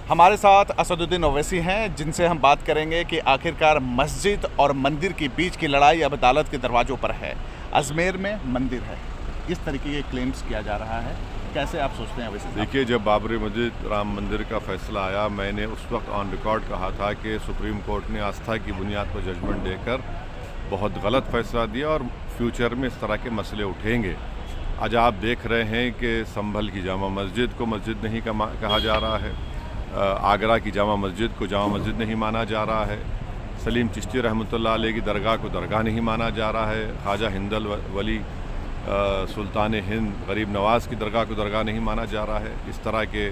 हमारे साथ असदुद्दीन ओवैसी हैं, जिनसे हम बात करेंगे कि आखिरकार मस्जिद और मंदिर के बीच की लड़ाई अब अदालत के दरवाज़ों पर है। अजमेर में मंदिर है, इस तरीके के क्लेम्स किया जा रहा है। कैसे आप सोचते हैं ओवैसी साहब? देखिए, जब बाबरी मस्जिद राम मंदिर का फैसला आया, मैंने उस वक्त ऑन रिकॉर्ड कहा था कि सुप्रीम कोर्ट ने आस्था की बुनियाद पर जजमेंट देकर बहुत गलत फैसला दिया और फ्यूचर में इस तरह के मसले उठेंगे। आज आप देख रहे हैं कि संभल की जामा मस्जिद को मस्जिद नहीं कहा जा रहा है, आगरा की जामा मस्जिद को जामा मस्जिद नहीं माना जा रहा है, सलीम चिश्ती रहमतुल्लाह अलैह की दरगाह को दरगाह नहीं माना जा रहा है, ख्वाजा हिंदल वली सुल्तान हिंद गरीब नवाज़ की दरगाह को दरगाह नहीं माना जा रहा है। इस तरह के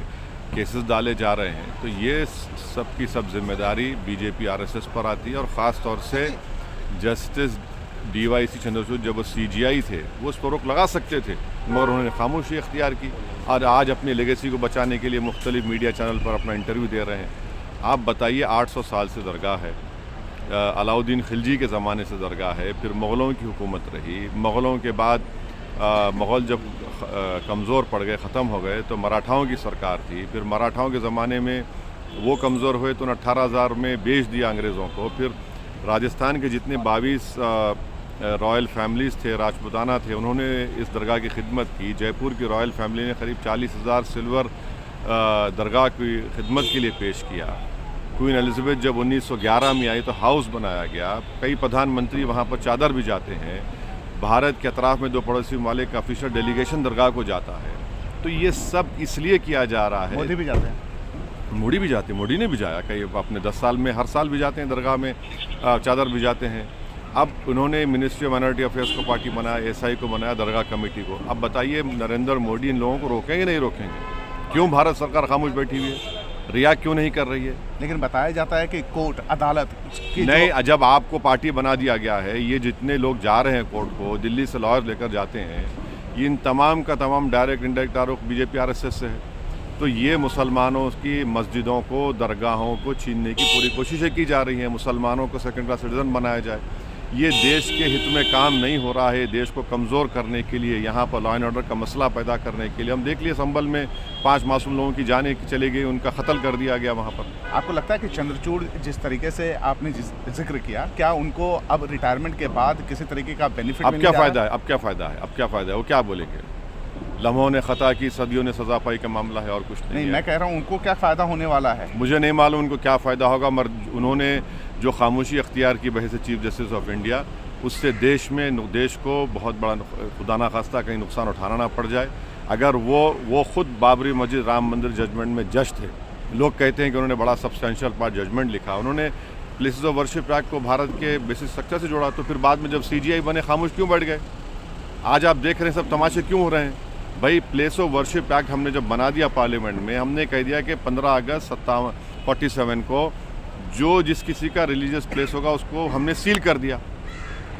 केसेस डाले जा रहे हैं, तो ये सब की सब जिम्मेदारी बीजेपी आरएसएस पर आती है और ख़ास तौर से जस्टिस DYC चंद्रचूड़ जब वो CGI थे, वो उस पर रोक लगा सकते थे, मगर उन्होंने खामोशी इख्तियार की और आज अपनी लेगेसी को बचाने के लिए मुख्तलिफ मीडिया चैनल पर अपना इंटरव्यू दे रहे हैं। आप बताइए, 800 साल से दरगाह है, अलाउद्दीन खिलजी के ज़माने से दरगाह है, फिर मुग़लों की हुकूमत रही, मुग़लों के बाद मुग़ल जब कमज़ोर पड़ गए, ख़त्म हो गए, तो मराठाओं की सरकार थी, फिर मराठाओं के ज़माने में वो कमज़ोर हुए तो 18,000 में बेच दिया अंग्रेज़ों को। फिर राजस्थान के जितने 22 रॉयल फैमिलीज़ थे, राजपूताना थे, उन्होंने इस दरगाह की खिदमत की। जयपुर की रॉयल फैमिली ने करीब 40,000 सिल्वर दरगाह की खिदमत के लिए पेश किया। क्वीन एलिज़ाबेथ जब 1911 में आई तो हाउस बनाया गया। कई प्रधानमंत्री वहाँ पर चादर भी जाते हैं। भारत के अतराफ़ में 2 पड़ोसी ममालिक का ऑफिशियल डेलीगेशन दरगाह को जाता है। तो ये सब इसलिए किया जा रहा है। मोदी भी जाते हैं, मोदी भी जाते हैं, मोदी ने भी जाया, कई अपने 10 साल में हर साल भी जाते हैं दरगाह में, चादर भी जाते हैं। अब उन्होंने मिनिस्ट्री ऑफ माइनॉरिटी अफेयर्स को पार्टी बनाया, SI को बनाया, दरगाह कमेटी को। अब बताइए, नरेंद्र मोदी इन लोगों को रोकेंगे नहीं रोकेंगे? क्यों भारत सरकार खामोश बैठी हुई है, रिया क्यों नहीं कर रही है? लेकिन बताया जाता है कि कोर्ट अदालत की नहीं, जब आपको पार्टी बना दिया गया है, ये जितने लोग जा रहे हैं कोर्ट को, दिल्ली से लॉयर लेकर जाते हैं, ये इन तमाम का तमाम डायरेक्ट इंडायरेक्ट आरोप बीजेपी RSS से है। तो ये मुसलमानों की मस्जिदों को, दरगाहों को छीनने की पूरी कोशिशें की जा रही हैं। मुसलमानों को सेकंड क्लास सिटीजन बनाया जाए, ये देश के हित में काम नहीं हो रहा है। देश को कमज़ोर करने के लिए, यहाँ पर लॉ एंड ऑर्डर का मसला पैदा करने के लिए, हम देख लिए संभल में 5 मासूम लोगों की जानें चली गई, उनका कत्ल कर दिया गया वहाँ पर। आपको लगता है कि चंद्रचूड़ जिस तरीके से आपने जिक्र किया, क्या उनको अब रिटायरमेंट के बाद किसी तरीके का बेनिफिट अब क्या फ़ायदा है? अब क्या फ़ायदा है? अब क्या फ़ायदा है? वो क्या बोलेंगे? लम्हों ने ख़ता की, सदियों ने सज़ा पाई का मामला है और कुछ नहीं है। मैं कह रहा हूँ उनको क्या फ़ायदा होने वाला है। मुझे नहीं मालूम उनको क्या फ़ायदा होगा, मगर उन्होंने जो खामोशी अख्तियार की बहस चीफ जस्टिस ऑफ इंडिया, उससे देश को बहुत बड़ा खुदा ना खास्ता कहीं नुकसान उठाना ना पड़ जाए। अगर वो ख़ुद बाबरी मस्जिद राम मंदिर जजमेंट में जज थे, लोग कहते हैं कि उन्होंने बड़ा सब्सटेंशियल पार्ट जजमेंट लिखा, उन्होंने प्लेसेस ऑफ वर्शिप एक्ट को भारत के बेसिक स्ट्रक्चर से जोड़ा, तो फिर बाद में जब CGI बने खामोश क्यों बैठ गए? आज आप देख रहे हैं सब तमाशे क्यों हो रहे हैं? भाई, प्लेस ऑफ वर्शिप एक्ट हमने जब बना दिया पार्लियामेंट में, हमने कह दिया कि 15 अगस्त 47 को जो जिस किसी का रिलीजियस प्लेस होगा उसको हमने सील कर दिया।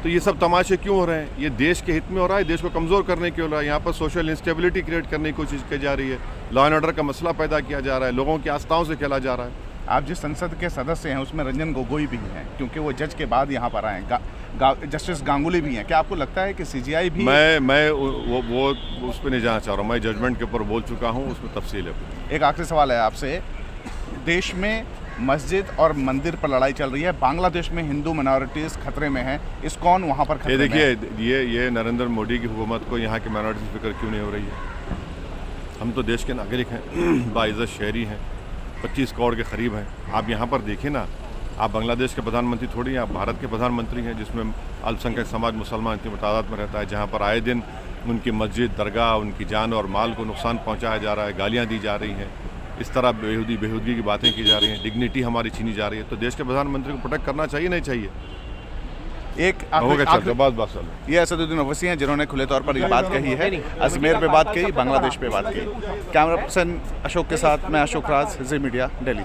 तो ये सब तमाशे क्यों हो रहे हैं? ये देश के हित में हो रहा है, देश को कमज़ोर करने के हो रहा है। यहाँ पर सोशल इंस्टेबिलिटी क्रिएट करने की कोशिश की जा रही है, लॉ एंड ऑर्डर का मसला पैदा किया जा रहा है, लोगों की आस्थाओं से खेला जा रहा है। आप जिस संसद के सदस्य हैं उसमें रंजन गोगोई भी हैं, क्योंकि वो जज के बाद यहाँ पर आए हैं। जस्टिस गांगुली भी हैं। क्या आपको लगता है कि CGI भी? मैं वो उस पर नहीं जाना चाह रहा हूँ। मैं जजमेंट के ऊपर बोल चुका हूँ, उसमें तफसील है। एक आखिरी सवाल है आपसे। देश में मस्जिद और मंदिर पर लड़ाई चल रही है, बांग्लादेश में हिंदू माइनॉरिटीज़ खतरे में है, इस्कॉन वहाँ पर खतरे में है। देखिए, ये नरेंद्र मोदी की हुकूमत को यहाँ की माइनॉरिटी फिक्र क्यों नहीं हो रही है? हम तो देश के नागरिक हैं, बाइज़्ज़त शहरी हैं, 25 करोड़ के करीब हैं। आप यहाँ पर देखिए ना, आप बांग्लादेश के प्रधानमंत्री थोड़ी हैं, आप भारत के प्रधानमंत्री हैं, जिसमें अल्पसंख्यक समाज मुसलमान इतनी तादाद में रहता है, जहाँ पर आए दिन उनकी मस्जिद, दरगाह, उनकी जान और माल को नुकसान पहुँचाया जा रहा है, गालियाँ दी जा रही हैं, इस तरह बेहूदगी की बातें की जा रही हैं, डिग्निटी हमारी छीनी जा रही है। तो देश के प्रधानमंत्री को प्रोटेक्ट करना चाहिए नहीं चाहिए? ये असदुद्दीन ओवैसी हैं, जिन्होंने खुले तौर पर ये बात कही है, अजमेर पे बात कही, बांग्लादेश पे बात कही। कैमरा पर्सन अशोक के साथ मैं अशोक राज, जी मीडिया, दिल्ली।